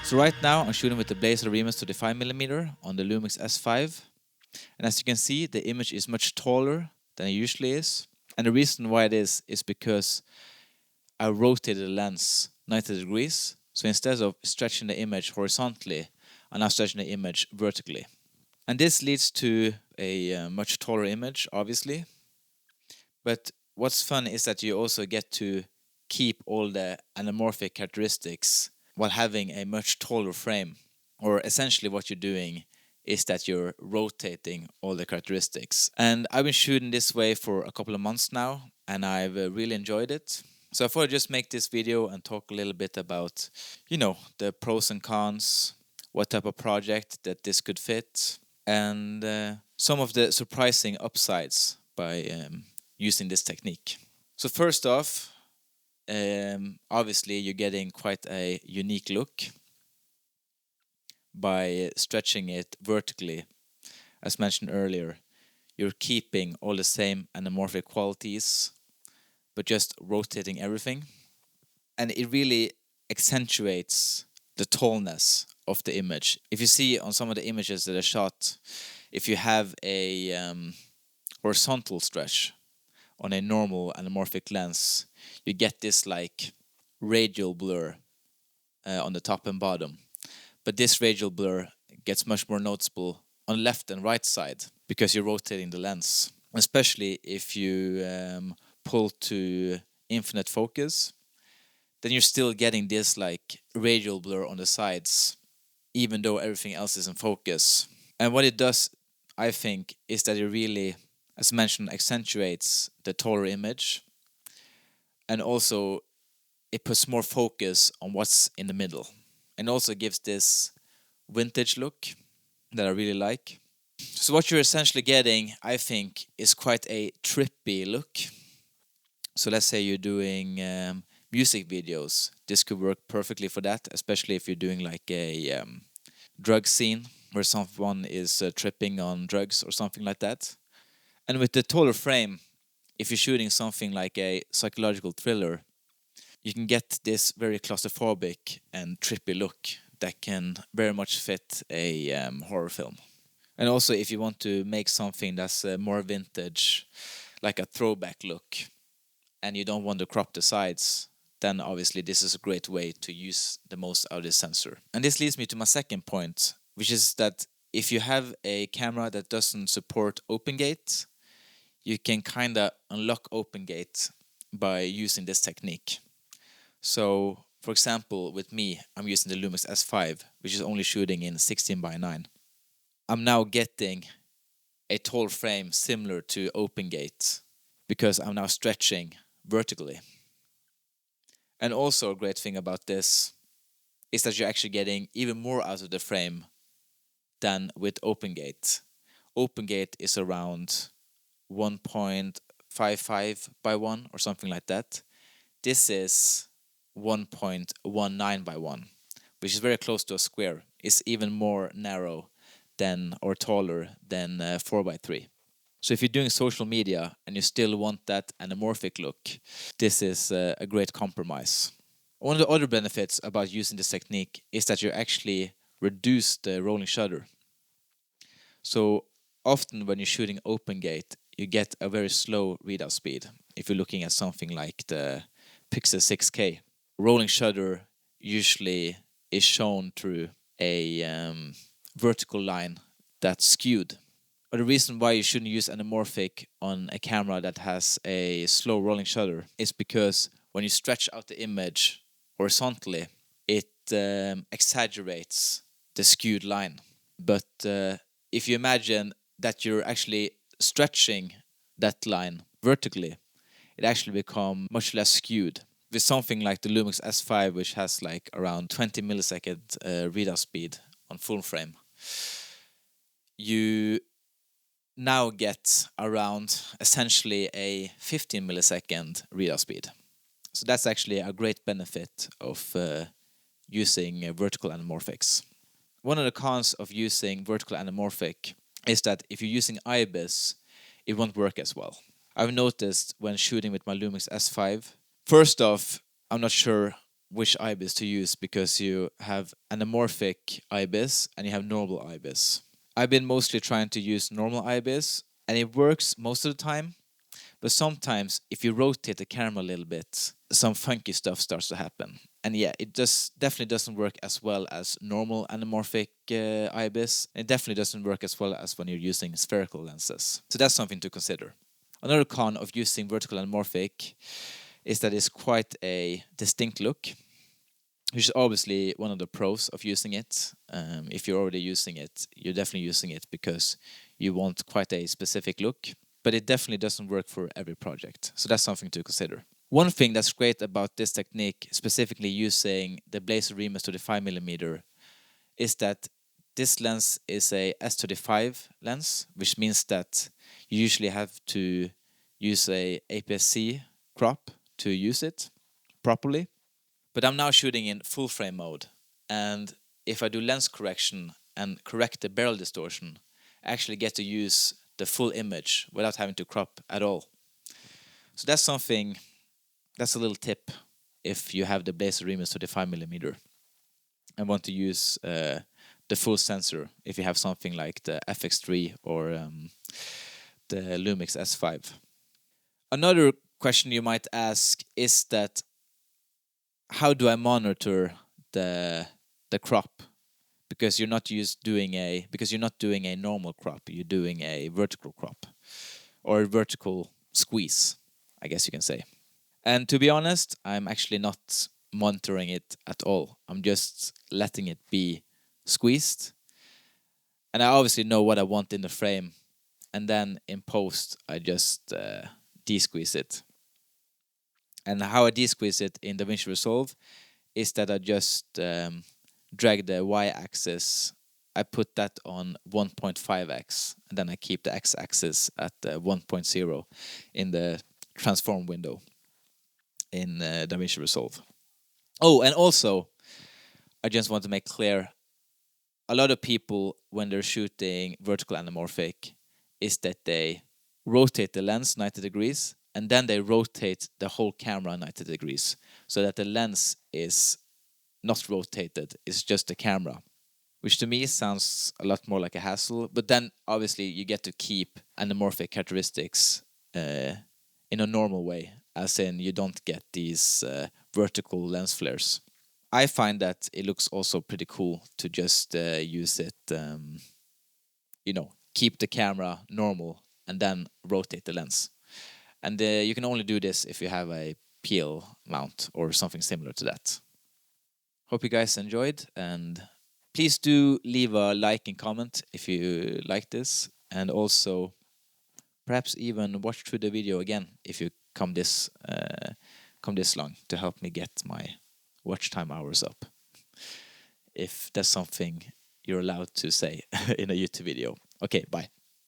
So right now I'm shooting with the Blazar Remus 35mm on the Lumix S5. And as you can see, the image is much taller than it usually is. And the reason why it is because I rotated the lens 90 degrees. So instead of stretching the image horizontally, I'm now stretching the image vertically. And this leads to a much taller image, obviously. But what's fun is that you also get to keep all the anamorphic characteristics while having a much taller frame. Or essentially what you're doing is that you're rotating all the characteristics. And I've been shooting this way for a couple of months now, and I've really enjoyed it. So I thought I'd just make this video and talk a little bit about, the pros and cons, what type of project that this could fit, and some of the surprising upsides by using this technique. So first off, obviously you're getting quite a unique look by stretching it vertically. As mentioned earlier, you're keeping all the same anamorphic qualities, but just rotating everything. And it really accentuates the tallness of the image. If you see on some of the images that are shot, if you have a horizontal stretch on a normal anamorphic lens, you get this like radial blur on the top and bottom. But this radial blur gets much more noticeable on left and right side because you're rotating the lens. Especially if you pull to infinite focus, then you're still getting this like radial blur on the sides, even though everything else is in focus. And what it does, I think, is that it really, as mentioned, accentuates the taller image, and also it puts more focus on what's in the middle, and also gives this vintage look that I really like. So what you're essentially getting, I think, is quite a trippy look. So let's say you're doing music videos. This could work perfectly for that, especially if you're doing like a drug scene where someone is tripping on drugs or something like that. And with the taller frame, if you're shooting something like a psychological thriller, you can get this very claustrophobic and trippy look that can very much fit a horror film. And also if you want to make something that's more vintage, like a throwback look, and you don't want to crop the sides, then obviously this is a great way to use the most out of this sensor. And this leads me to my second point, which is that if you have a camera that doesn't support OpenGate, you can kind of unlock OpenGate by using this technique. So, for example, with me, I'm using the Lumix S5, which is only shooting in 16:9. I'm now getting a tall frame similar to OpenGate because I'm now stretching vertically. And also a great thing about this is that you're actually getting even more out of the frame than with OpenGate. OpenGate is around 1.55 by 1 or something like that. This is 1.19 by 1, which is very close to a square. It's even more narrow than or taller than 4 by 3. So if you're doing social media and you still want that anamorphic look, this is a great compromise. One of the other benefits about using this technique is that you actually reduce the rolling shutter. So often when you're shooting OpenGate, you get a very slow readout speed. If you're looking at something like the Pixel 6K, rolling shutter usually is shown through a vertical line that's skewed. But the reason why you shouldn't use anamorphic on a camera that has a slow rolling shutter is because when you stretch out the image horizontally, it exaggerates the skewed line. But if you imagine that you're actually stretching that line vertically, it actually becomes much less skewed. With something like the Lumix S5, which has like around 20 millisecond readout speed on full frame, you now get around essentially a 15 millisecond readout speed. So that's actually a great benefit of using vertical anamorphics. One of the cons of using vertical anamorphic is that if you're using IBIS, it won't work as well. I've noticed when shooting with my Lumix S5, first off, I'm not sure which IBIS to use because you have anamorphic IBIS and you have normal IBIS. I've been mostly trying to use normal IBIS, and it works most of the time. But sometimes, if you rotate the camera a little bit, some funky stuff starts to happen. And yeah, it just definitely doesn't work as well as normal anamorphic IBIS. It definitely doesn't work as well as when you're using spherical lenses. So that's something to consider. Another con of using vertical anamorphic is that it's quite a distinct look, which is obviously one of the pros of using it. If you're already using it, you're definitely using it because you want quite a specific look. But it definitely doesn't work for every project. So that's something to consider. One thing that's great about this technique, specifically using the Blazar Remus 35mm, is that this lens is a S35 lens, which means that you usually have to use a APS-C crop to use it properly. But I'm now shooting in full frame mode, and if I do lens correction and correct the barrel distortion, I actually get to use the full image without having to crop at all. So that's something, that's a little tip if you have the Blazar Remus 35mm and want to use the full sensor if you have something like the FX3 or the Lumix S5. Another question you might ask is that how do I monitor the crop? Because you're not doing a normal crop, you're doing a vertical crop or a vertical squeeze, I guess you can say. And to be honest, I'm actually not monitoring it at all. I'm just letting it be squeezed. And I obviously know what I want in the frame. And then in post, I just de-squeeze it. And how I de-squeeze it in DaVinci Resolve is that I just drag the y-axis. I put that on 1.5x, and then I keep the x-axis at 1.0 in the transform window in DaVinci Resolve. Oh, and also, I just want to make clear, a lot of people, when they're shooting vertical anamorphic, is that they rotate the lens 90 degrees, and then they rotate the whole camera 90 degrees, so that the lens is not rotated, it's just the camera, which to me sounds a lot more like a hassle. But then obviously you get to keep anamorphic characteristics in a normal way, as in you don't get these vertical lens flares. I find that it looks also pretty cool to just use it, keep the camera normal and then rotate the lens. And you can only do this if you have a PL mount or something similar to that. Hope you guys enjoyed, and please do leave a like and comment if you like this, and also perhaps even watch through the video again if you come this long, to help me get my watch time hours up, if that's something you're allowed to say in a YouTube video. Okay, bye.